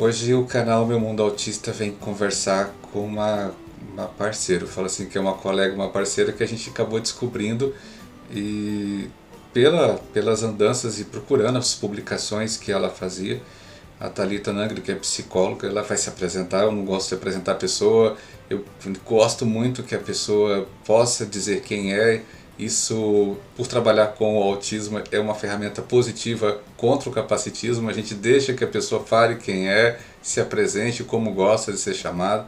Hoje o canal Meu Mundo Autista vem conversar com uma parceira. Eu falo assim que é uma colega, uma parceira que a gente acabou descobrindo e pelas andanças e procurando as publicações que ela fazia. A Thalita Nangli, que é psicóloga, ela vai se apresentar. Eu não gosto de apresentar a pessoa, eu gosto muito que a pessoa possa dizer quem é. Isso, por trabalhar com o autismo, é uma ferramenta positiva contra o capacitismo. A gente deixa que a pessoa fale quem é, se apresente, como gosta de ser chamado.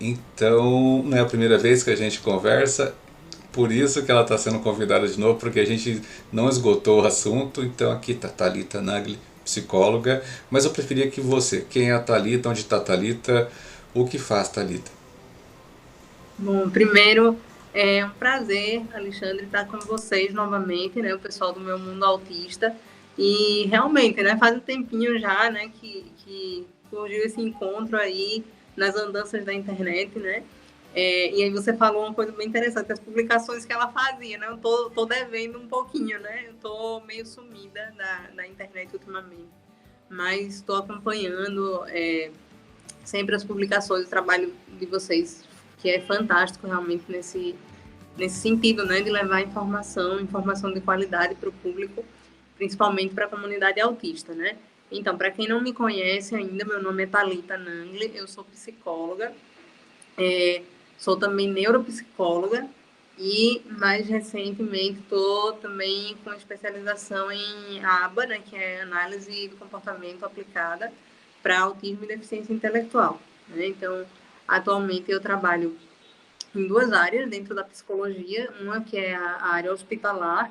Então, não é a primeira vez que a gente conversa, por isso que ela está sendo convidada de novo, porque a gente não esgotou o assunto. Então aqui está a Thalita Nagli, psicóloga, mas eu preferia que você, quem é a Thalita, onde está a Thalita, o que faz Thalita? Bom, primeiro é um prazer, Alexandre, estar com vocês novamente, né, o pessoal do Meu Mundo Autista. E realmente, né, faz um tempinho já, né, que surgiu esse encontro aí nas andanças da internet, né? E aí você falou uma coisa bem interessante, as publicações que ela fazia, né? Eu tô devendo um pouquinho, né? Eu tô meio sumida da internet ultimamente, mas estou acompanhando sempre as publicações, o trabalho de vocês, que é fantástico realmente nesse sentido, né, de levar informação de qualidade para o público, principalmente para a comunidade autista, né? Então, para quem não me conhece ainda, meu nome é Thalita Nangli, eu sou psicóloga, sou também neuropsicóloga e, mais recentemente, estou também com especialização em ABA, né, que é Análise do Comportamento Aplicada para Autismo e Deficiência Intelectual. Né? Então, atualmente eu trabalho em duas áreas dentro da psicologia, uma que é a área hospitalar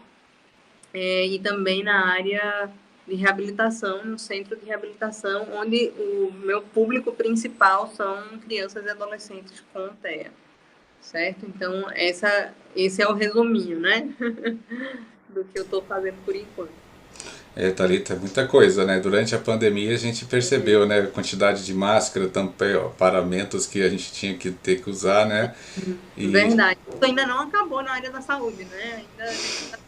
e também na área de reabilitação, no centro de reabilitação, onde o meu público principal são crianças e adolescentes com TEA, certo? Então, esse é o resuminho, né, do que eu estou fazendo por enquanto. É, Thalita, é muita coisa, né? Durante a pandemia a gente percebeu, né, a quantidade de máscara, paramentos que a gente tinha que ter que usar, né? E Verdade. Isso ainda não acabou na área da saúde, né? Ainda a gente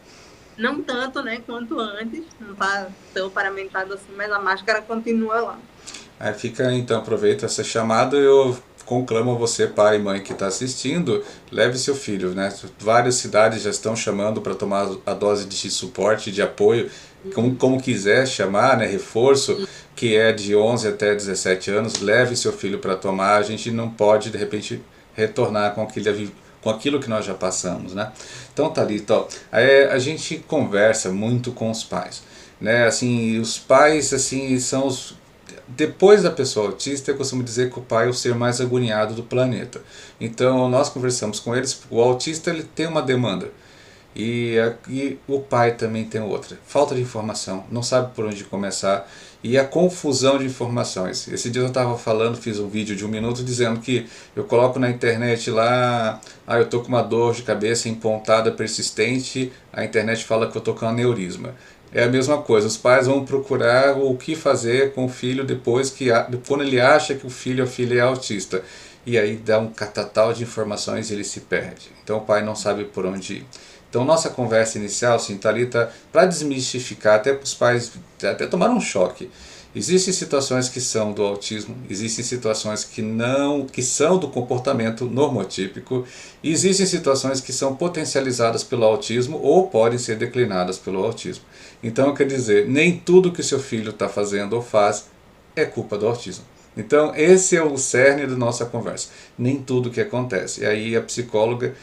não tanto, né, quanto antes, não está tão paramentado assim, mas a máscara continua lá. aí fica, então, aproveito essa chamada e eu conclamo a você, pai e mãe que está assistindo, leve seu filho, né? Várias cidades já estão chamando para tomar a dose de suporte, de apoio, como quiser chamar, né? Reforço, que é de 11 até 17 anos, leve seu filho para tomar. A gente não pode, de repente, retornar com aquilo que nós já passamos, né? Então, Thalita, ó, a gente conversa muito com os pais, né? Assim, os pais, assim, são os depois da pessoa autista, eu costumo dizer que o pai é o ser mais agoniado do planeta. Então, nós conversamos com eles. O autista ele tem uma demanda e o pai também tem outra. Falta de informação, não sabe por onde começar e a confusão de informações. Esse dia eu estava falando, fiz um vídeo de 1 minuto dizendo que eu coloco na internet lá, eu tô com uma dor de cabeça empontada persistente, a internet fala que eu tô com aneurisma. É a mesma coisa, os pais vão procurar o que fazer com o filho depois quando ele acha que o filho ou a filha é autista. E aí dá um catatal de informações e ele se perde. Então o pai não sabe por onde ir. Então nossa conversa inicial, assim, Thalita, para desmistificar, até para os pais até tomaram um choque. Existem situações que são do autismo, existem situações que não, que são do comportamento normotípico, e existem situações que são potencializadas pelo autismo ou podem ser declinadas pelo autismo. Então, quer dizer, nem tudo que o seu filho está fazendo ou faz é culpa do autismo. Então, esse é o cerne da nossa conversa. Nem tudo que acontece. E aí a psicóloga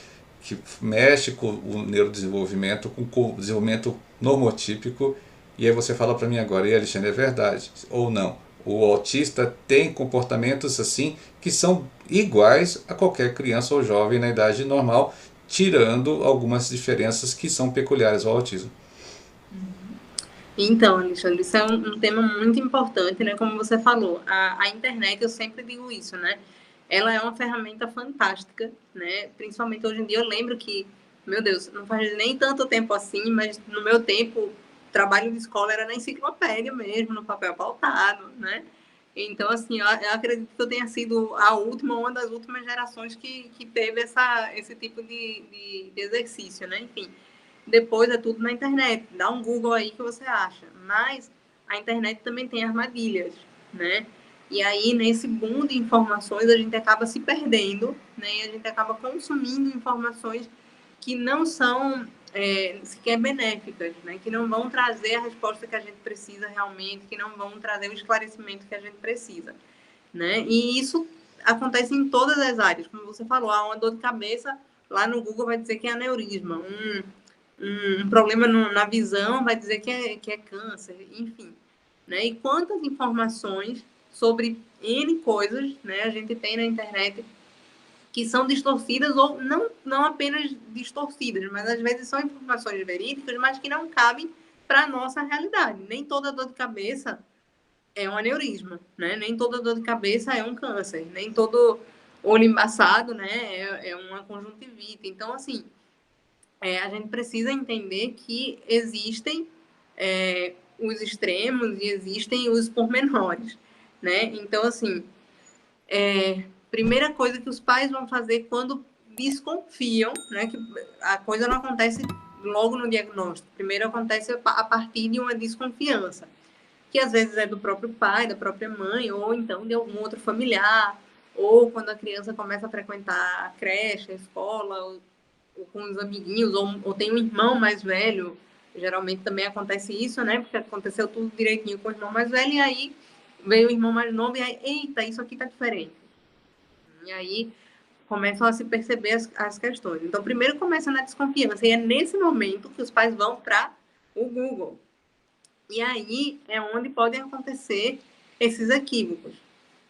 que mexe com o neurodesenvolvimento, com o desenvolvimento normotípico, e aí você fala para mim agora, e Alexandre, é verdade ou não? O autista tem comportamentos assim que são iguais a qualquer criança ou jovem na idade normal, tirando algumas diferenças que são peculiares ao autismo. Então, Alexandre, isso é um tema muito importante, né? Como você falou, a internet, eu sempre digo isso, né? Ela é uma ferramenta fantástica, né? Principalmente hoje em dia, eu lembro que, meu Deus, não faz nem tanto tempo assim, mas no meu tempo, trabalho de escola era na enciclopédia mesmo, no papel pautado, né? Então, assim, eu acredito que eu tenha sido a última, uma das últimas gerações que teve esse tipo de exercício, né? Enfim, depois é tudo na internet. Dá um Google aí que você acha. Mas a internet também tem armadilhas, né? E aí, nesse boom de informações, a gente acaba se perdendo, né? E a gente acaba consumindo informações que não são sequer benéficas, né? Que não vão trazer a resposta que a gente precisa realmente, que não vão trazer o esclarecimento que a gente precisa, né? E isso acontece em todas as áreas, como você falou, uma dor de cabeça, lá no Google vai dizer que é aneurisma, um problema na visão vai dizer que é câncer, enfim, né? E quantas informações sobre N coisas, né, a gente tem na internet que são distorcidas ou não apenas distorcidas, mas às vezes são informações verídicas, mas que não cabem para a nossa realidade. Nem toda dor de cabeça é um aneurisma, né? Nem toda dor de cabeça é um câncer, nem todo olho embaçado, né, é uma conjuntivite. Então, assim, a gente precisa entender que existem os extremos e existem os pormenores, né? Então, assim, primeira coisa que os pais vão fazer quando desconfiam, né, que a coisa não acontece logo no diagnóstico. Primeiro acontece a partir de uma desconfiança, que às vezes é do próprio pai, da própria mãe, ou então de algum outro familiar, ou quando a criança começa a frequentar a creche, a escola, ou com os amiguinhos, ou tem um irmão mais velho. Geralmente também acontece isso, né? Porque aconteceu tudo direitinho com o irmão mais velho, e aí veio o irmão mais novo, e aí, eita, isso aqui tá diferente. E aí começam a se perceber as questões. Então, primeiro começa na desconfiança, e é nesse momento que os pais vão para o Google. E aí é onde podem acontecer esses equívocos.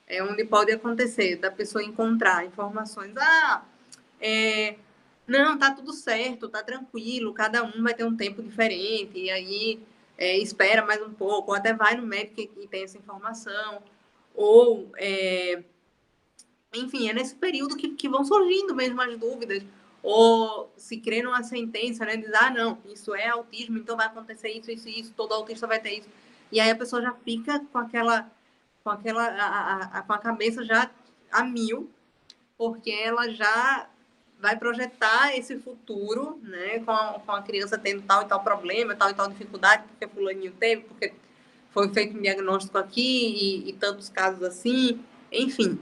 É onde pode acontecer da pessoa encontrar informações. Não, tá tudo certo, tá tranquilo, cada um vai ter um tempo diferente, e aí espera mais um pouco, ou até vai no médico e tem essa informação. Ou, enfim, é nesse período que vão surgindo mesmo as dúvidas, ou se crê numa sentença, né? Diz, não, isso é autismo, então vai acontecer isso, isso e isso, todo autista vai ter isso. E aí a pessoa já fica com a cabeça já a mil, porque ela já vai projetar esse futuro, né, com a criança tendo tal e tal problema, tal e tal dificuldade, porque fulaninho teve, porque foi feito um diagnóstico aqui e tantos casos assim, enfim.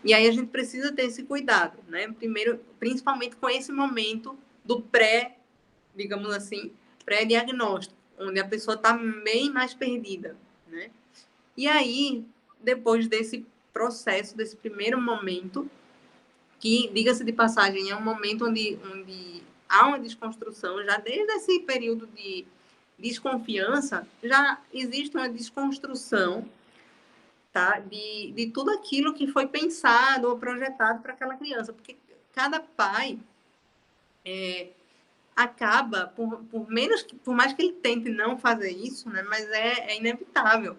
E aí a gente precisa ter esse cuidado, né? Primeiro, principalmente com esse momento do digamos assim, pré-diagnóstico, onde a pessoa está bem mais perdida, né? E aí, depois desse processo, desse primeiro momento, que, diga-se de passagem, é um momento onde há uma desconstrução, já desde esse período de desconfiança, já existe uma desconstrução, tá? De tudo aquilo que foi pensado ou projetado para aquela criança, porque cada pai acaba, por mais que ele tente não fazer isso, né? Mas é inevitável.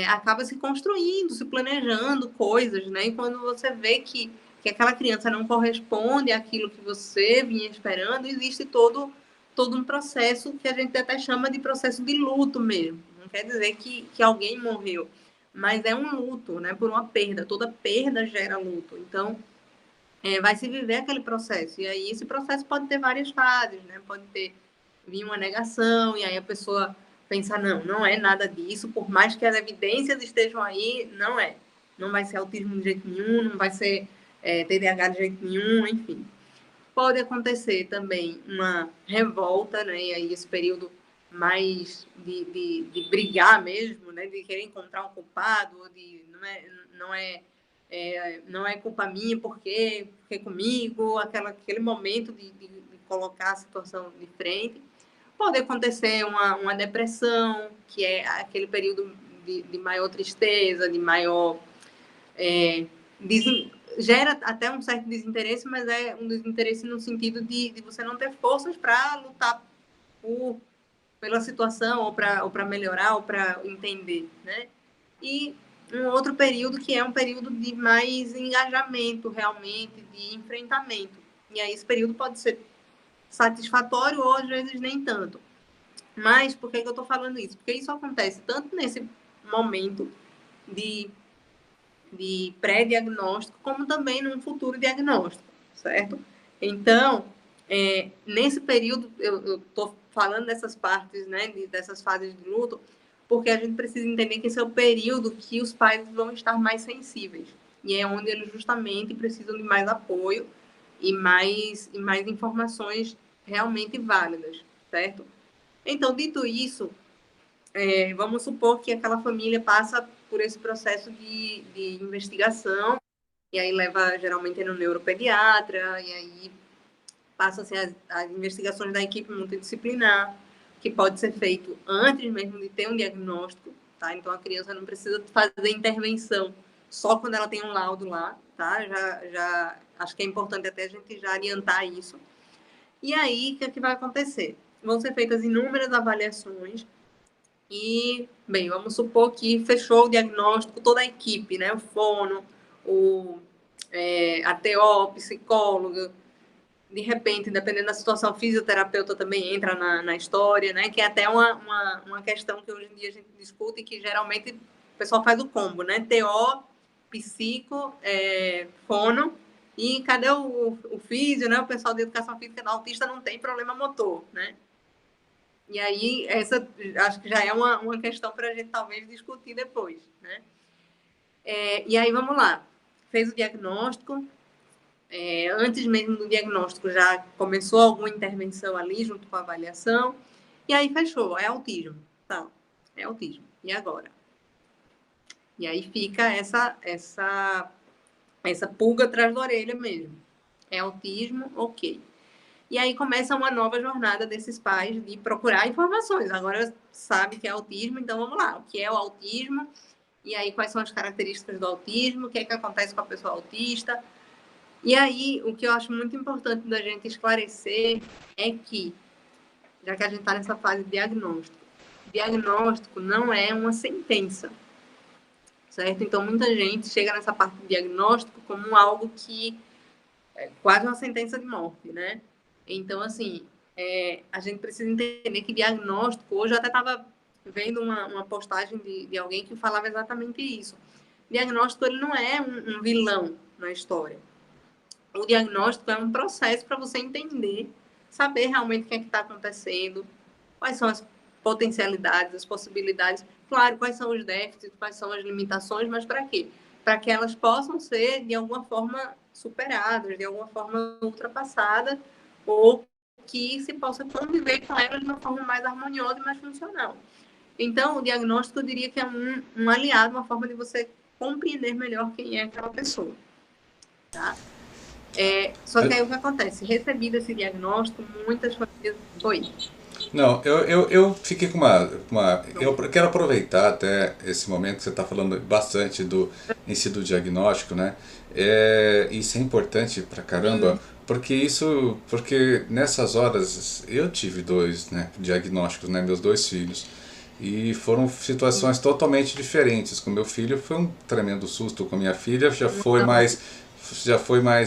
Acaba se construindo, se planejando coisas, né? E quando você vê que aquela criança não corresponde àquilo que você vinha esperando, existe todo um processo que a gente até chama de processo de luto mesmo. Não quer dizer que alguém morreu, mas é um luto, né? Por uma perda. Toda perda gera luto. Então, vai se viver aquele processo. E aí esse processo pode ter várias fases, né? Pode vir uma negação, e aí a pessoa pensa, não é nada disso, por mais que as evidências estejam aí, não é. Não vai ser autismo de jeito nenhum, não vai ser TDAH de jeito nenhum, enfim. Pode acontecer também uma revolta, né? E aí esse período mais de brigar mesmo, né? De querer encontrar um culpado, ou de não é culpa minha porque comigo, aquele momento de colocar a situação de frente. Pode acontecer uma depressão, que é aquele período de maior tristeza, de maior. Gera até um certo desinteresse, mas é um desinteresse no sentido de você não ter forças para lutar pela situação, ou para melhorar, ou para entender, né? E um outro período que é um período de mais engajamento, realmente, de enfrentamento. E aí esse período pode ser satisfatório ou às vezes nem tanto. Mas por que eu estou falando isso? Porque isso acontece tanto nesse momento de pré-diagnóstico, como também num futuro diagnóstico, certo? Então, nesse período, eu estou falando dessas partes, né, dessas fases de luto, porque a gente precisa entender que esse é o período que os pais vão estar mais sensíveis. E é onde eles justamente precisam de mais apoio e mais informações realmente válidas, certo? Então, dito isso, vamos supor que aquela família passa por esse processo de investigação, e aí leva geralmente no neuropediatra, e aí passa-se as investigações da equipe multidisciplinar, que pode ser feito antes mesmo de ter um diagnóstico, tá? Então a criança não precisa fazer intervenção só quando ela tem um laudo lá, tá? Já acho que é importante até a gente já adiantar isso. E aí, o que é que vai acontecer? Vão ser feitas inúmeras avaliações e, bem, vamos supor que fechou o diagnóstico, toda a equipe, né? O fono, a TO, psicóloga, de repente, dependendo da situação, a fisioterapeuta também entra na história, né? Que é até uma questão que hoje em dia a gente discute e que geralmente o pessoal faz o combo, né? TO, psico, fono, e cadê o físio, né? O pessoal de educação física do autista não tem problema motor, né? E aí, essa acho que já é uma questão para a gente talvez discutir depois, né? E aí, vamos lá. Fez o diagnóstico, antes mesmo do diagnóstico já começou alguma intervenção ali junto com a avaliação, e aí fechou, é autismo. Tá, é autismo. E agora? E aí fica essa pulga atrás da orelha mesmo. É autismo? Ok. E aí começa uma nova jornada desses pais de procurar informações. Agora sabe que é autismo, então vamos lá. O que é o autismo? E aí quais são as características do autismo? O que é que acontece com a pessoa autista? E aí, o que eu acho muito importante da gente esclarecer é que, já que a gente está nessa fase de diagnóstico não é uma sentença, certo? Então, muita gente chega nessa parte de diagnóstico como algo que é quase uma sentença de morte, né? Então, assim, a gente precisa entender que diagnóstico, hoje eu até estava vendo uma postagem de alguém que falava exatamente isso. Diagnóstico, ele não é um vilão na história. O diagnóstico é um processo para você entender, saber realmente o que é que está acontecendo, quais são as potencialidades, as possibilidades, claro, quais são os déficits, quais são as limitações, mas para quê? Para que elas possam ser, de alguma forma, superadas, de alguma forma ultrapassadas, ou que se possa conviver com elas de uma forma mais harmoniosa e mais funcional. Então, o diagnóstico, eu diria que é um aliado, uma forma de você compreender melhor quem é aquela pessoa, tá? Só que aí o que acontece? Recebido esse diagnóstico, muitas famílias. Oi. Não, eu fiquei com uma. Eu quero aproveitar até esse momento que você está falando bastante em si do diagnóstico, né? Isso é importante pra caramba, porque nessas horas eu tive dois, né, diagnósticos, né, meus dois filhos. E foram situações totalmente diferentes. Com meu filho foi um tremendo susto, com minha filha já foi mais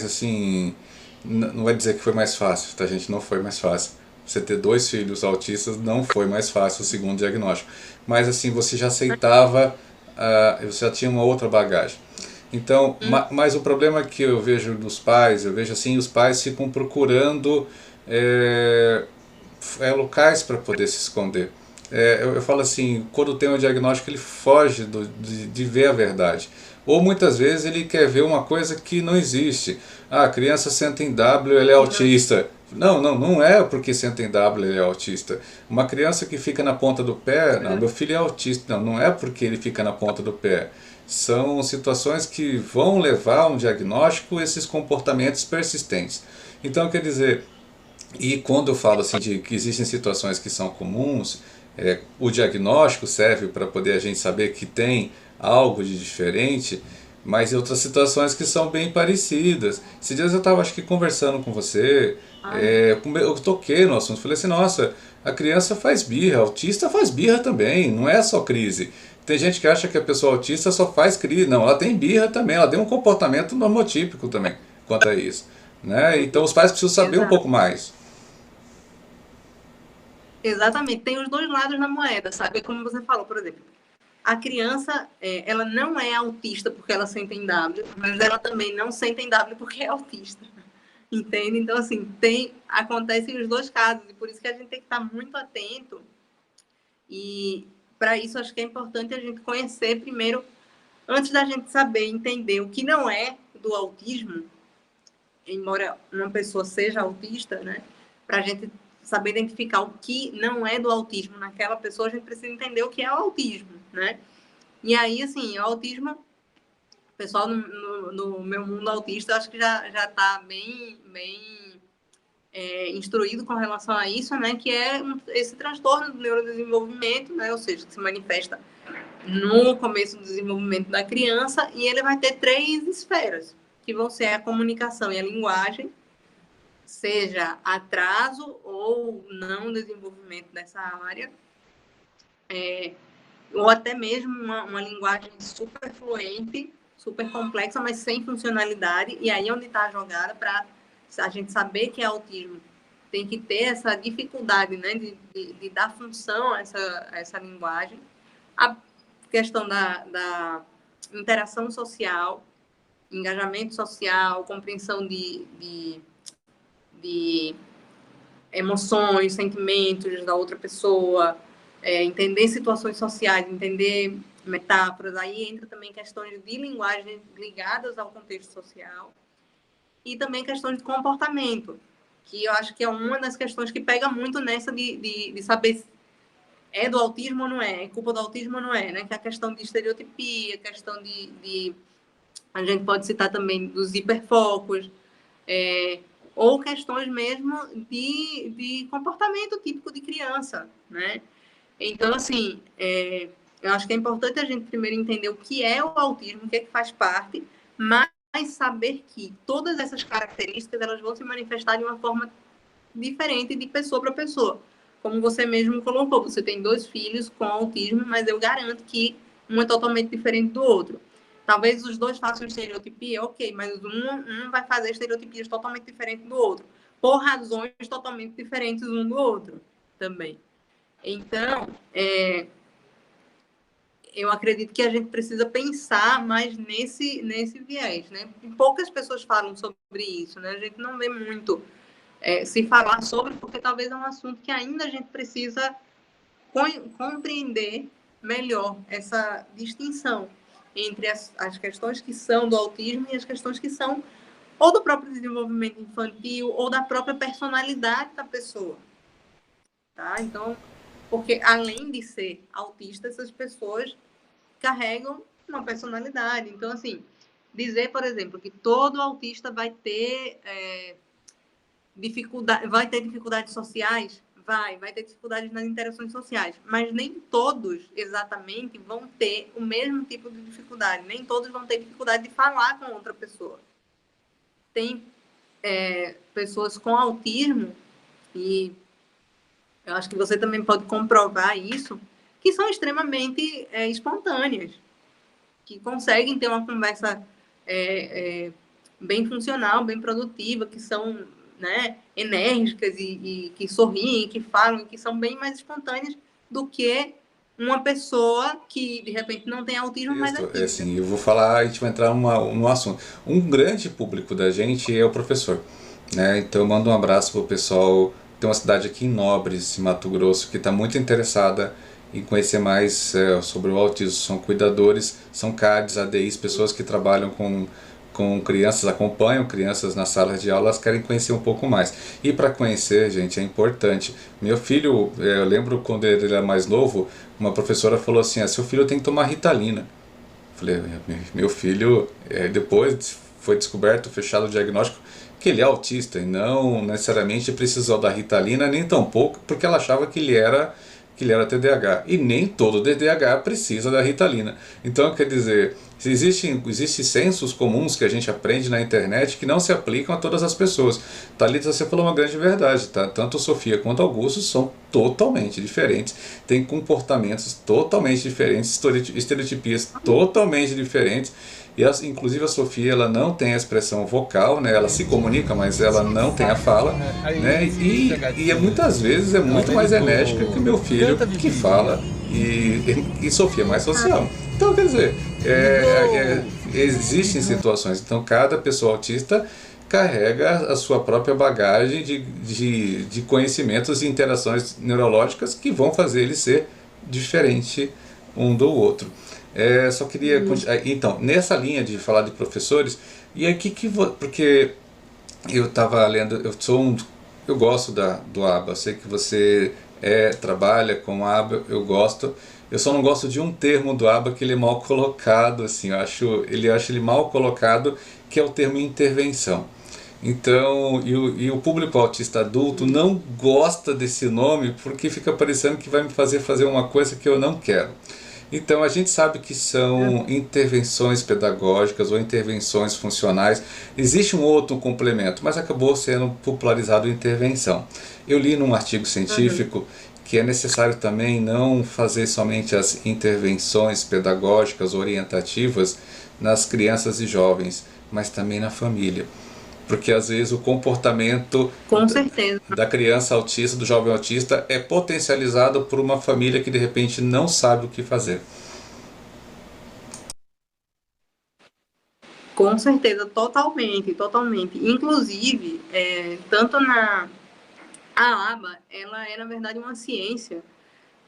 assim, não vai dizer que foi mais fácil, tá gente? Não foi mais fácil. Você ter dois filhos autistas não foi mais fácil o segundo diagnóstico. Mas assim, você já aceitava, você já tinha uma outra bagagem. Então, mas o problema que eu vejo dos pais, eu vejo assim, os pais ficam procurando locais para poder se esconder. Eu falo assim, quando tem um diagnóstico ele foge de ver a verdade. Ou muitas vezes ele quer ver uma coisa que não existe. A criança senta em W, ele é autista. Não, não, não é porque senta em W ele é autista. Uma criança que fica na ponta do pé, não, meu filho é autista. Não, não é porque ele fica na ponta do pé. São situações que vão levar a um diagnóstico esses comportamentos persistentes. Então, quer dizer, e quando eu falo assim de que existem situações que são comuns, o diagnóstico serve para poder a gente saber que tem algo de diferente, mas em outras situações que são bem parecidas. Esses dias eu estava acho que conversando com você, eu toquei no assunto, falei assim, nossa, a criança faz birra, autista faz birra também, não é só crise. Tem gente que acha que a pessoa autista só faz crise, não, ela tem birra também, ela tem um comportamento normotípico também quanto a isso. Né? Então os pais precisam saber um pouco mais. Exatamente, tem os dois lados na moeda, sabe? Como você falou, por exemplo, a criança, ela não é autista porque ela sente em W, mas ela também não sente em W porque é autista, entende? Então, assim, acontecem os dois casos, e por isso que a gente tem que estar muito atento e para isso, acho que é importante a gente conhecer primeiro, antes da gente saber, entender o que não é do autismo, embora uma pessoa seja autista, né? Para a gente saber identificar o que não é do autismo naquela pessoa, a gente precisa entender o que é o autismo, né? E aí, assim, o autismo, o pessoal no meu mundo autista, acho que já está bem instruído com relação a isso, né? Que é esse transtorno do neurodesenvolvimento, né? Ou seja, que se manifesta no começo do desenvolvimento da criança, e ele vai ter 3 esferas, que vão ser a comunicação e a linguagem, seja atraso ou não desenvolvimento dessa área, ou até mesmo uma linguagem super fluente, super complexa, mas sem funcionalidade, e aí é onde está a jogada para a gente saber que é autismo. Tem que ter essa dificuldade, né, de dar função a essa linguagem. A questão da interação social, engajamento social, compreensão de emoções, sentimentos da outra pessoa, entender situações sociais, entender metáforas. Aí entra também questões de linguagem ligadas ao contexto social e também questões de comportamento, que eu acho que é uma das questões que pega muito nessa de saber se é do autismo ou não é culpa do autismo ou não é, né? Que é a questão de estereotipia, questão a gente pode citar também dos hiperfocos, ou questões mesmo de comportamento típico de criança, né? Então, assim, eu acho que é importante a gente primeiro entender o que é o autismo, o que é que faz parte, mas saber que todas essas características elas vão se manifestar de uma forma diferente de pessoa para pessoa. Como você mesmo colocou, você tem 2 filhos com autismo, mas eu garanto que um é totalmente diferente do outro. Talvez os 2 façam estereotipia, ok, mas um vai fazer estereotipias totalmente diferentes do outro, por razões totalmente diferentes um do outro também. Então, eu acredito que a gente precisa pensar mais nesse viés, né? Poucas pessoas falam sobre isso, né? A gente não vê muito se falar sobre, porque talvez é um assunto que ainda a gente precisa compreender melhor essa distinção entre as questões que são do autismo e as questões que são ou do próprio desenvolvimento infantil ou da própria personalidade da pessoa, tá? Então, porque além de ser autista, essas pessoas carregam uma personalidade. Então, assim, dizer, por exemplo, que todo autista vai ter dificuldades sociais, vai ter dificuldades nas interações sociais, mas nem todos exatamente vão ter o mesmo tipo de dificuldade, nem todos vão ter dificuldade de falar com outra pessoa. Tem pessoas com autismo, e eu acho que você também pode comprovar isso, que são extremamente espontâneas, que conseguem ter uma conversa bem funcional, bem produtiva, que são, né, enérgicas e que sorriem, que falam, que são bem mais espontâneas do que uma pessoa que, de repente, não tem autismo, mas é tímida. Assim, eu vou falar, a gente vai entrar no assunto. Um grande público da gente é o professor, né? Então eu mando um abraço pro pessoal. Tem uma cidade aqui em Nobres, em Mato Grosso, que está muito interessada em conhecer mais sobre o autismo. São cuidadores, são CADs, ADIs, pessoas que trabalham com crianças, acompanham crianças na sala de aula, elas querem conhecer um pouco mais. E para conhecer, gente, é importante. Meu filho, eu lembro quando ele era mais novo, uma professora falou assim, seu filho tem que tomar Ritalina. Eu falei, meu filho, depois foi descoberto, fechado o diagnóstico, que ele é autista e não necessariamente precisou da Ritalina, nem tampouco porque ela achava que ele era TDAH. E nem todo TDAH precisa da Ritalina. Então, quer dizer, existem sensos comuns que a gente aprende na internet que não se aplicam a todas as pessoas. Thalita, você falou uma grande verdade, tá? Tanto Sofia quanto Augusto são totalmente diferentes, têm comportamentos totalmente diferentes, estereotipias totalmente diferentes. E inclusive a Sofia, ela não tem a expressão vocal, né? Ela se comunica, mas ela não tem a fala, né? E muitas vezes é muito mais enérgica que o meu filho, que fala, e Sofia é mais social. Então, quer dizer, existem situações. Então, cada pessoa autista carrega a sua própria bagagem de conhecimentos e interações neurológicas que vão fazer ele ser diferente um do outro. Só queria então, nessa linha de falar de professores, e aí porque eu estava lendo, eu gosto do ABA, eu sei que você trabalha com ABA, eu gosto. Eu só não gosto de um termo do ABA que ele é mal colocado, assim, eu acho ele mal colocado, que é o termo intervenção. Então, e o público autista adulto não gosta desse nome porque fica parecendo que vai me fazer uma coisa que eu não quero. Então, a gente sabe que são intervenções pedagógicas ou intervenções funcionais. Existe um outro complemento, mas acabou sendo popularizado intervenção. Eu li num artigo científico que é necessário também não fazer somente as intervenções pedagógicas orientativas nas crianças e jovens, mas também na família. Porque às vezes o comportamento Com certeza. da criança autista, do jovem autista, é potencializado por uma família que de repente não sabe o que fazer. Com certeza, totalmente, totalmente. Inclusive, tanto a aba, ela é, na verdade, uma ciência,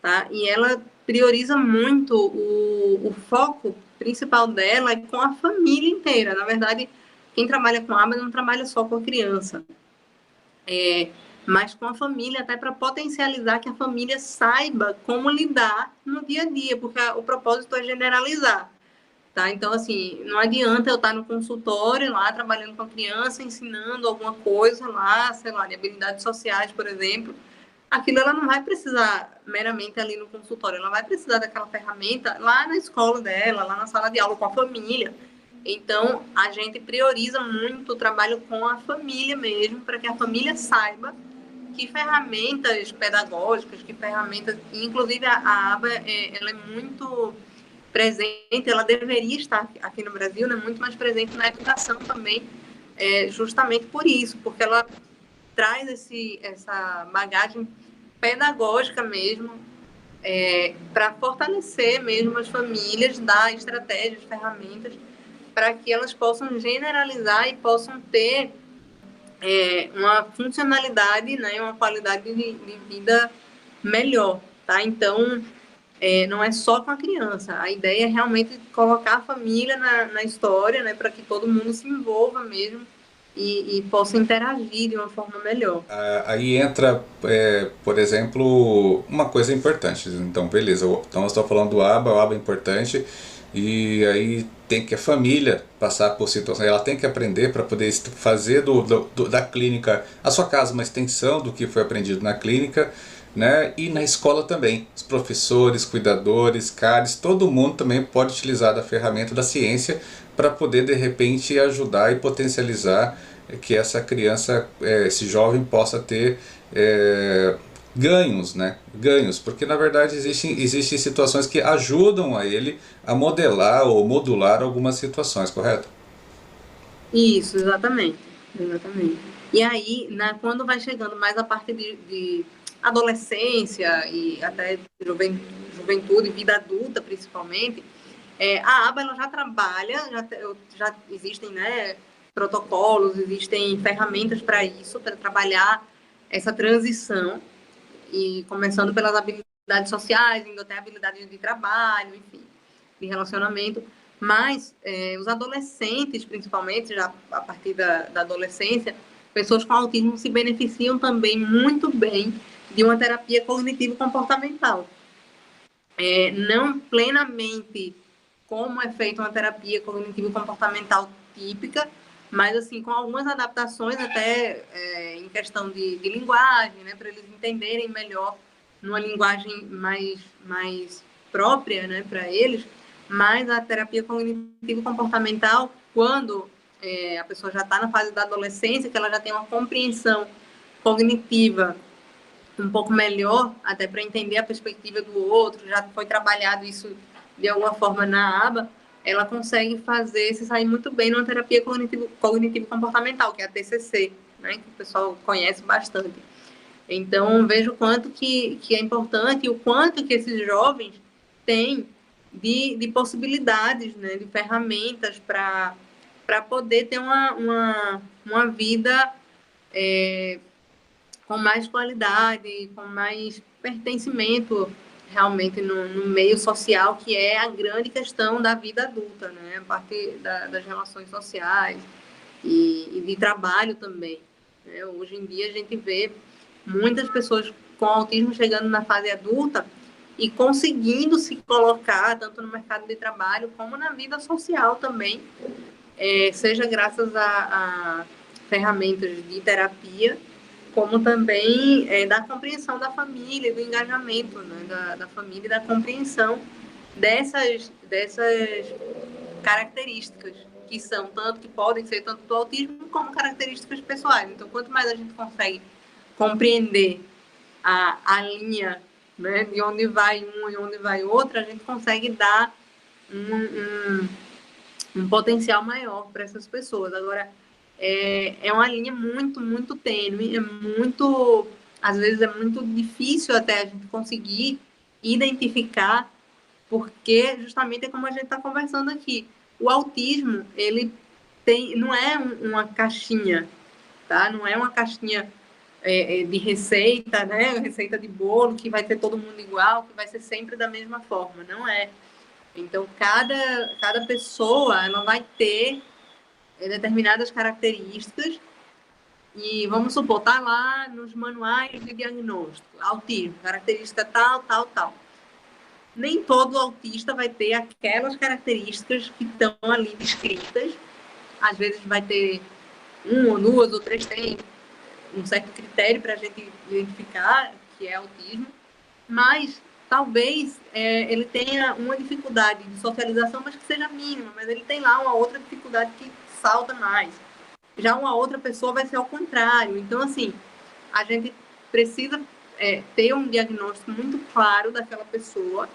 tá? E ela prioriza muito o foco principal dela é com a família inteira. Na verdade, quem trabalha com a aba não trabalha só com a criança, mas com a família, até para potencializar que a família saiba como lidar no dia a dia, porque o propósito é generalizar. Tá? Então, assim, não adianta eu estar no consultório lá, trabalhando com a criança, ensinando alguma coisa lá, sei lá, de habilidades sociais, por exemplo. Aquilo ela não vai precisar meramente ali no consultório, ela vai precisar daquela ferramenta lá na escola dela, lá na sala de aula com a família. Então, a gente prioriza muito o trabalho com a família mesmo, para que a família saiba que ferramentas pedagógicas, que ferramentas, inclusive a aba, ela é muito presente, ela deveria estar aqui no Brasil, né, muito mais presente na educação também, justamente por isso, porque ela traz essa bagagem pedagógica mesmo, para fortalecer mesmo as famílias, dar estratégias, ferramentas, para que elas possam generalizar e possam ter uma funcionalidade, né, uma qualidade de vida melhor, tá? Então, não é só com a criança. A ideia é realmente colocar a família na história, né, para que todo mundo se envolva mesmo e possa interagir de uma forma melhor. Aí entra, por exemplo, uma coisa importante. Então, beleza, então eu estou falando do ABA, o ABA é importante, e aí tem que a família passar por situações, ela tem que aprender para poder fazer da clínica a sua casa uma extensão do que foi aprendido na clínica, né? E na escola também. Os professores, cuidadores, CARES, todo mundo também pode utilizar da ferramenta da ciência para poder de repente ajudar e potencializar que essa criança, esse jovem possa ter ganhos, né? Ganhos, porque na verdade existem situações que ajudam a ele a modelar ou modular algumas situações, correto? Isso, exatamente. Exatamente. E aí, quando vai chegando mais a parte de adolescência e até juventude, vida adulta principalmente, a aba ela já trabalha, já existem, né, protocolos, existem ferramentas para isso, para trabalhar essa transição, e começando pelas habilidades sociais, indo até habilidades de trabalho, enfim, de relacionamento. Mas os adolescentes, principalmente, já a partir da adolescência, pessoas com autismo se beneficiam também muito bem de uma terapia cognitivo-comportamental. Não plenamente como é feita uma terapia cognitivo-comportamental típica, mas assim com algumas adaptações até em questão de linguagem, né, para eles entenderem melhor numa linguagem mais própria, né, para eles. Mas a terapia cognitivo-comportamental, quando a pessoa já está na fase da adolescência, que ela já tem uma compreensão cognitiva um pouco melhor, até para entender a perspectiva do outro, já foi trabalhado isso de alguma forma na aba, ela consegue fazer se sair muito bem numa terapia cognitivo-comportamental, que é a TCC, né, que o pessoal conhece bastante. Então, vejo o quanto que é importante e o quanto que esses jovens têm de possibilidades, né, de ferramentas para poder ter uma vida com mais qualidade, com mais pertencimento realmente no meio social, que é a grande questão da vida adulta, né? A parte das relações sociais e de trabalho também, né? Hoje em dia a gente vê muitas pessoas com autismo chegando na fase adulta e conseguindo se colocar tanto no mercado de trabalho como na vida social também, seja graças a ferramentas de terapia, como também da compreensão da família, do engajamento, né, da família e da compreensão dessas características que são tanto, que podem ser tanto do autismo como características pessoais. Então, quanto mais a gente consegue compreender a linha, né, de onde vai um e onde vai outro, a gente consegue dar um potencial maior para essas pessoas. Agora, é uma linha muito, muito tênue, às vezes é muito difícil até a gente conseguir identificar, porque justamente é como a gente está conversando aqui. O autismo, ele não é uma caixinha, tá? Não é uma caixinha de receita, né? Receita de bolo, que vai ter todo mundo igual, que vai ser sempre da mesma forma. Não é. Então, cada pessoa, ela vai ter determinadas características e, vamos supor, tá lá nos manuais de diagnóstico, autismo, característica tal, tal, tal. Nem todo autista vai ter aquelas características que estão ali descritas. Às vezes vai ter um ou duas ou três, tem um certo critério para a gente identificar que é autismo, mas talvez ele tenha uma dificuldade de socialização, mas que seja mínima, mas ele tem lá uma outra dificuldade que salta mais. Já uma outra pessoa vai ser ao contrário. Então, assim, a gente precisa ter um diagnóstico muito claro daquela pessoa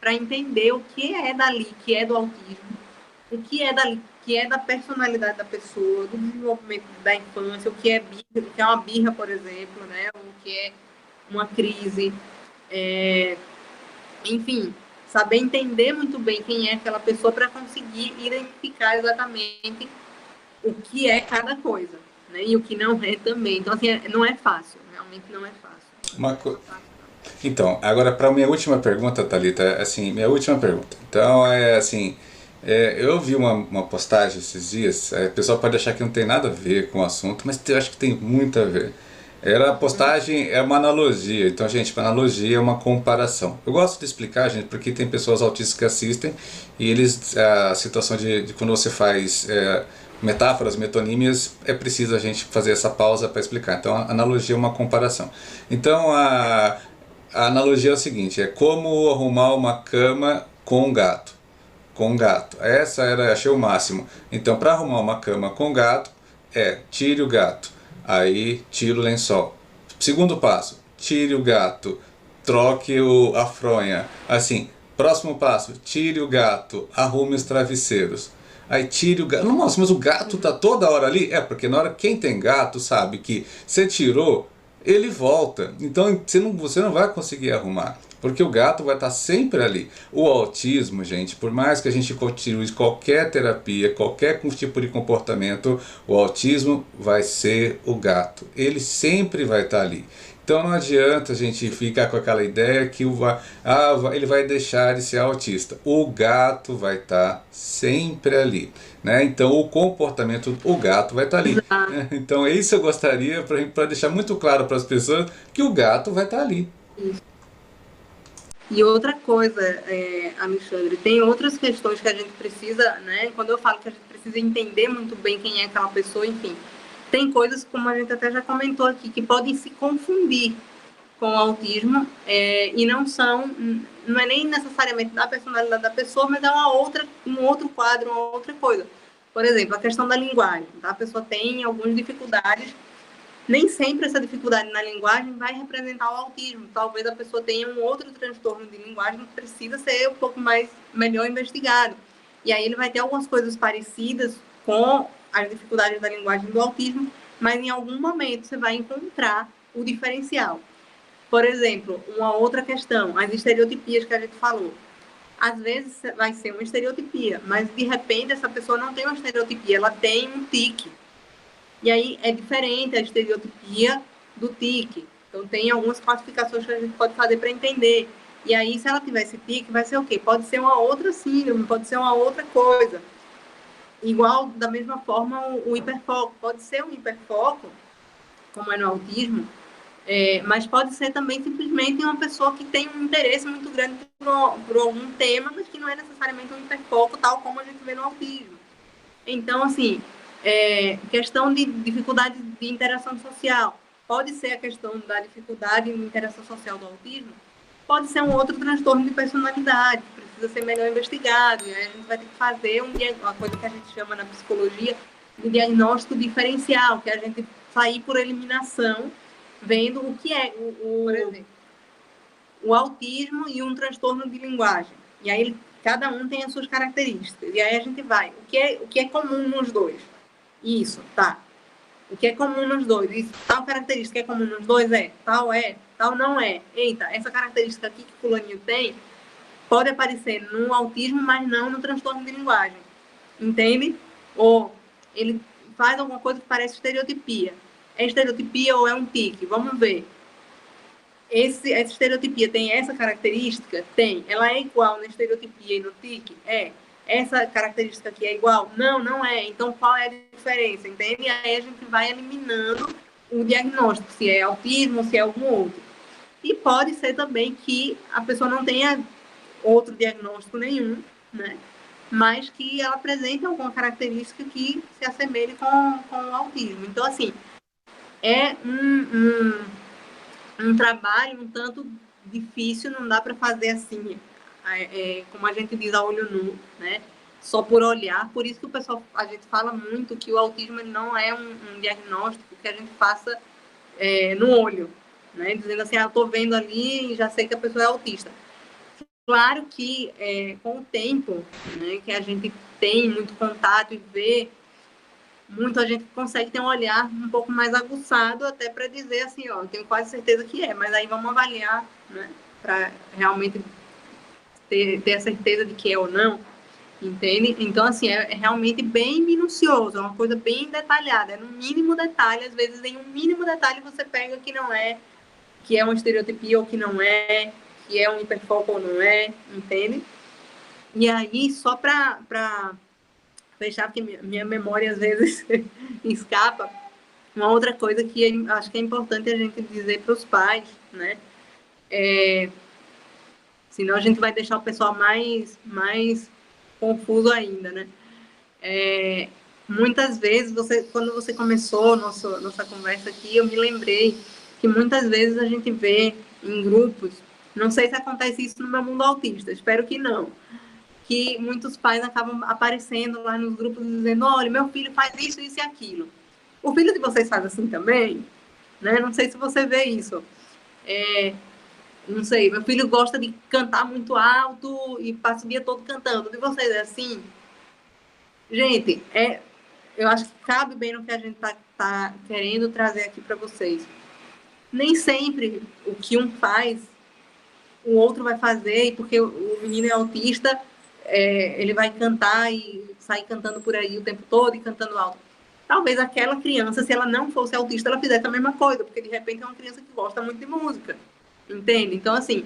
para entender o que é dali, que é do autismo, o que é dali, que é da personalidade da pessoa, do desenvolvimento da infância, o que é uma birra, por exemplo, né? O que é uma crise. Enfim, saber entender muito bem quem é aquela pessoa para conseguir identificar exatamente o que é cada coisa, né? E o que não é também. Então, assim, não é fácil, realmente não é fácil. Então, agora para minha última pergunta, Thalita, assim, minha última pergunta. Então, assim, eu vi uma postagem esses dias, o pessoal pode achar que não tem nada a ver com o assunto, mas eu acho que tem muito a ver. Era a postagem, é uma analogia. Então, gente, uma analogia é uma comparação. Eu gosto de explicar, gente, porque tem pessoas autistas que assistem e eles, a situação de quando você faz metáforas, metonímias, é preciso a gente fazer essa pausa para explicar. Então, a analogia é uma comparação. Então, a analogia é o seguinte, é como arrumar uma cama com um gato. Com um gato. Essa era, achei o máximo. Então, para arrumar uma cama com gato, tire o gato. Aí, tira o lençol. Segundo passo, tire o gato. Troque a fronha. Assim, próximo passo, tire o gato. Arrume os travesseiros. Aí tire o gato. Nossa, mas o gato tá toda hora ali? Porque na hora quem tem gato sabe que você tirou, ele volta. Então você não vai conseguir arrumar, porque o gato vai estar sempre ali. O autismo, gente, por mais que a gente continue qualquer terapia, qualquer tipo de comportamento, o autismo vai ser o gato. Ele sempre vai estar ali. Então não adianta a gente ficar com aquela ideia que ele vai deixar de ser autista. O gato vai estar sempre ali, né? Então o comportamento, o gato vai estar ali. Então isso eu gostaria para deixar muito claro para as pessoas que o gato vai estar ali. E outra coisa, Alexandre, tem outras questões que a gente precisa, né? Quando eu falo que a gente precisa entender muito bem quem é aquela pessoa, enfim, tem coisas, como a gente até já comentou aqui, que podem se confundir com o autismo e não é nem necessariamente da personalidade da pessoa, mas é um outro quadro, uma outra coisa. Por exemplo, a questão da linguagem, tá? A pessoa tem algumas dificuldades, nem sempre essa dificuldade na linguagem vai representar o autismo. Talvez a pessoa tenha um outro transtorno de linguagem que precisa ser um pouco melhor investigado. E aí ele vai ter algumas coisas parecidas com as dificuldades da linguagem do autismo, mas em algum momento você vai encontrar o diferencial. Por exemplo, uma outra questão, as estereotipias que a gente falou. Às vezes vai ser uma estereotipia, mas de repente essa pessoa não tem uma estereotipia, ela tem um tique. E aí é diferente a estereotipia do tique. Então tem algumas classificações que a gente pode fazer para entender. E aí, se ela tiver esse tique, vai ser o quê? Pode ser uma outra síndrome, pode ser uma outra coisa. Igual, da mesma forma, o hiperfoco. Pode ser um hiperfoco, como é no autismo, mas pode ser também simplesmente uma pessoa que tem um interesse muito grande por algum tema, mas que não é necessariamente um hiperfoco, tal como a gente vê no autismo. Então, assim, questão de dificuldade de interação social. Pode ser a questão da dificuldade de interação social do autismo, pode ser um outro transtorno de personalidade, que precisa ser melhor investigado. E aí a gente vai ter que fazer uma coisa que a gente chama na psicologia de diagnóstico diferencial, que é a gente sair por eliminação, vendo o que é por exemplo, o autismo e um transtorno de linguagem. E aí cada um tem as suas características. E aí a gente vai, o que é comum nos dois? Isso, tá. O que é comum nos dois? Isso, tal característica é comum nos dois? Tal não é. Eita, essa característica aqui que o fulaninho tem pode aparecer no autismo, mas não no transtorno de linguagem. Entende? Ou ele faz alguma coisa que parece estereotipia. É estereotipia ou é um tique? Vamos ver. Essa estereotipia tem essa característica? Tem. Ela é igual na estereotipia e no tique? É. Essa característica aqui é igual? Não, não é. Então, qual é a diferença? Entende? E aí a gente vai eliminando o diagnóstico, se é autismo, se é algum outro. E pode ser também que a pessoa não tenha outro diagnóstico nenhum, né? Mas que ela apresente alguma característica que se assemelhe com o autismo. Então, assim, é um trabalho um tanto difícil, não dá para fazer assim, como a gente diz, a olho nu, né? Só por olhar. Por isso que a gente fala muito que o autismo não é um diagnóstico que a gente faça no olho, né? Dizendo assim, eu estou vendo ali e já sei que a pessoa é autista. Claro que com o tempo, né, que a gente tem muito contato e vê muito, a gente consegue ter um olhar um pouco mais aguçado até para dizer assim, ó, eu tenho quase certeza que mas aí vamos avaliar, né, para realmente ter a certeza de que é ou não, entende? Então, assim, é realmente bem minucioso, é uma coisa bem detalhada, é no mínimo detalhe, às vezes em um mínimo detalhe você pega que não é, que é uma estereotipia ou que não é, que é um hiperfoco ou não é, entende? E aí, só para fechar, porque minha memória às vezes escapa, uma outra coisa que acho que é importante a gente dizer para os pais, né? Senão a gente vai deixar o pessoal mais confuso ainda, né? Muitas vezes, quando você começou nossa conversa aqui, eu me lembrei que muitas vezes a gente vê em grupos, não sei se acontece isso no meu mundo autista, espero que não, que muitos pais acabam aparecendo lá nos grupos dizendo, olha, meu filho faz isso, isso e aquilo. O filho de vocês faz assim também? Né? Não sei se você vê isso. Não sei, meu filho gosta de cantar muito alto e passa o dia todo cantando. De vocês é assim? Gente, eu acho que cabe bem no que a gente tá querendo trazer aqui para vocês. Nem sempre o que um faz, o outro vai fazer, e porque o menino é autista, ele vai cantar e sair cantando por aí o tempo todo e cantando alto. Talvez aquela criança, se ela não fosse autista, ela fizesse a mesma coisa, porque de repente é uma criança que gosta muito de música, entende? Então, assim,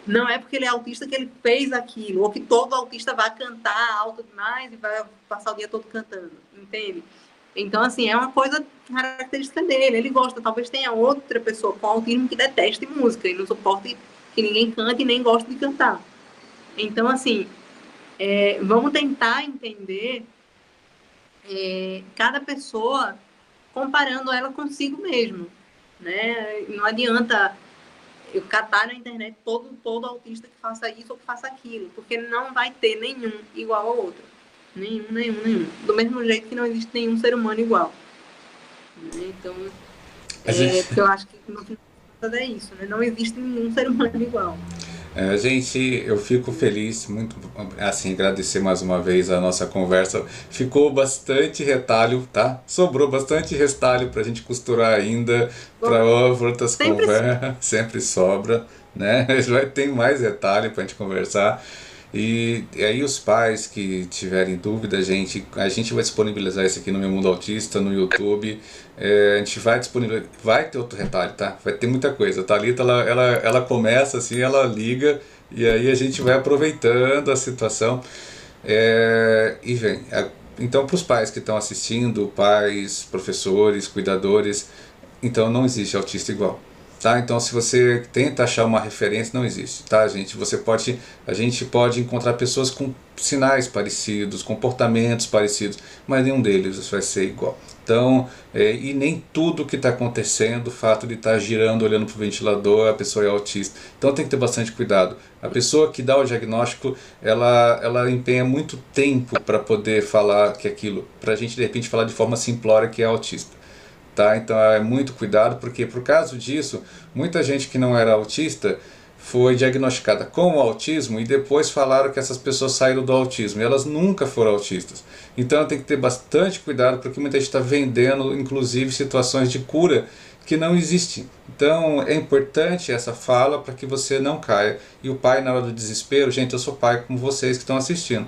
não é porque ele é autista que ele fez aquilo, ou que todo autista vai cantar alto demais e vai passar o dia todo cantando, entende? Então, assim, é uma coisa característica dele, ele gosta. Talvez tenha outra pessoa com autismo que deteste música e não suporte que ninguém cante e nem goste de cantar. Então, assim, vamos tentar entender cada pessoa comparando ela consigo mesmo, né? Não adianta eu catar na internet todo autista que faça isso ou que faça aquilo, porque não vai ter nenhum igual ao outro. Nenhum. Do mesmo jeito que não existe nenhum ser humano igual. Então, porque eu acho que no final é isso, né? Não existe nenhum ser humano igual. Gente, eu fico feliz, muito assim, agradecer mais uma vez a nossa conversa. Ficou bastante retalho, tá? Sobrou bastante retalho pra gente costurar ainda para outras conversas. Sempre sobra, né? Tem mais retalho pra gente conversar. E aí os pais que tiverem dúvida, a gente vai disponibilizar isso aqui no Meu Mundo Autista, no YouTube. A gente vai disponibilizar, vai ter outro retalho, tá? Vai ter muita coisa. A Thalita, ela começa assim, ela liga, e aí a gente vai aproveitando a situação. E vem. Então, para os pais que estão assistindo, pais, professores, cuidadores, então não existe autista igual. Tá? Então, se você tenta achar uma referência, não existe, tá, gente? A gente pode encontrar pessoas com sinais parecidos, comportamentos parecidos, mas nenhum deles vai ser igual. Então, e nem tudo que está acontecendo, o fato de estar girando, olhando para o ventilador, a pessoa é autista. Então tem que ter bastante cuidado. A pessoa que dá o diagnóstico, ela empenha muito tempo para poder falar que aquilo, para a gente de repente falar de forma simplória que é autista. Tá? Então é muito cuidado, porque por causa disso, muita gente que não era autista foi diagnosticada com autismo e depois falaram que essas pessoas saíram do autismo e elas nunca foram autistas. Então tem que ter bastante cuidado, porque muita gente está vendendo inclusive situações de cura que não existem. Então é importante essa fala para que você não caia. E o pai, na hora do desespero, gente, eu sou pai como vocês que estão assistindo,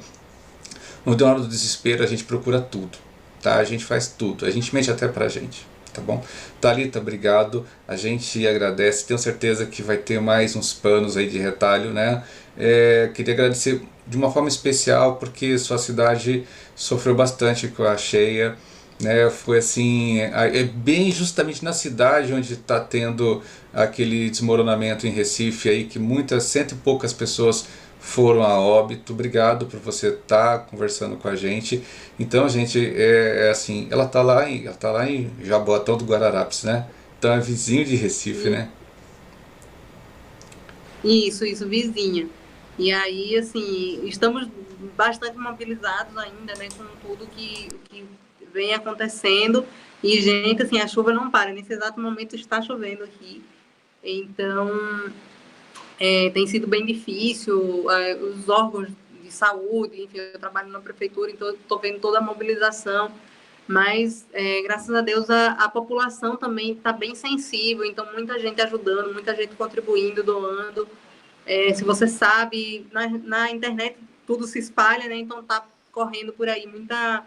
na hora do desespero a gente procura tudo, tá? A gente faz tudo, a gente mente até pra gente. Tá bom? Thalita, obrigado. A gente agradece. Tenho certeza que vai ter mais uns panos aí de retalho, né? Queria agradecer de uma forma especial porque sua cidade sofreu bastante com a cheia, né? Foi assim, é bem justamente na cidade onde está tendo aquele desmoronamento em Recife aí que muitas, cento e poucas pessoas foram a óbito. Obrigado por você estar conversando com a gente. Então, gente, assim, ela tá lá em Jaboatão do Guararapes, né? Então é vizinho de Recife, né? Isso, vizinha. E aí, assim, estamos bastante mobilizados ainda, né, com tudo que vem acontecendo. E, gente, assim, a chuva não para. Nesse exato momento está chovendo aqui. Então, tem sido bem difícil. Os órgãos de saúde, enfim, eu trabalho na prefeitura, então estou vendo toda a mobilização. Mas, graças a Deus, a população também está bem sensível. Então, muita gente ajudando, muita gente contribuindo, doando. Se você sabe, na internet tudo se espalha, né? Então tá correndo por aí muita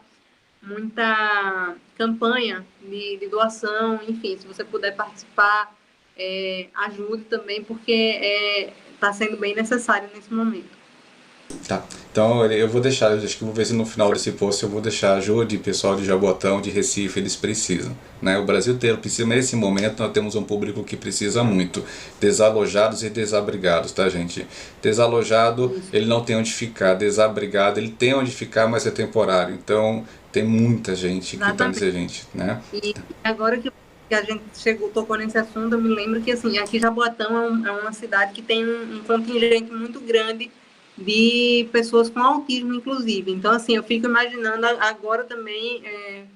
campanha de doação, enfim, se você puder participar, ajude também, porque está sendo bem necessário nesse momento. Tá. Então eu vou deixar, eu acho que vou ver se no final desse post eu vou deixar ajude, pessoal de Jaboatão, de Recife, eles precisam, né? O Brasil inteiro precisa, mas nesse momento nós temos um público que precisa muito, desalojados e desabrigados, tá, gente? Desalojado, ele não tem onde ficar, desabrigado, ele tem onde ficar, mas é temporário. Então tem muita gente que está exigente, né? E agora que a gente tocou nesse assunto, eu me lembro que, assim, aqui Jaboatão é uma cidade que tem um contingente muito grande de pessoas com autismo, inclusive. Então, assim, eu fico imaginando agora também,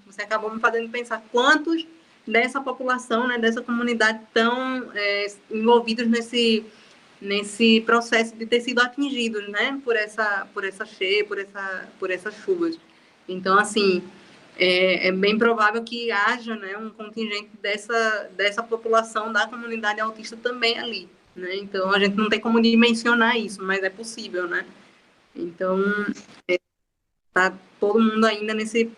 você acabou me fazendo pensar quantos dessa população, né, dessa comunidade estão envolvidos nesse processo de ter sido atingidos, né, por essa cheia, por essas chuvas. Então, assim, é bem provável que haja, né, um contingente dessa população da comunidade autista também ali. Né? Então, a gente não tem como dimensionar isso, mas é possível, né? Então, tá todo mundo ainda nesse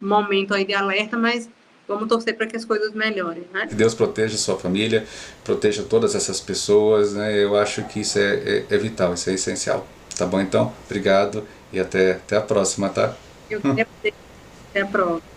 momento aí de alerta, mas vamos torcer para que as coisas melhorem, né? Que Deus proteja sua família, proteja todas essas pessoas, né? Eu acho que isso é vital, isso é essencial. Tá bom, então? Obrigado e até a próxima, tá? Eu queria até a próxima.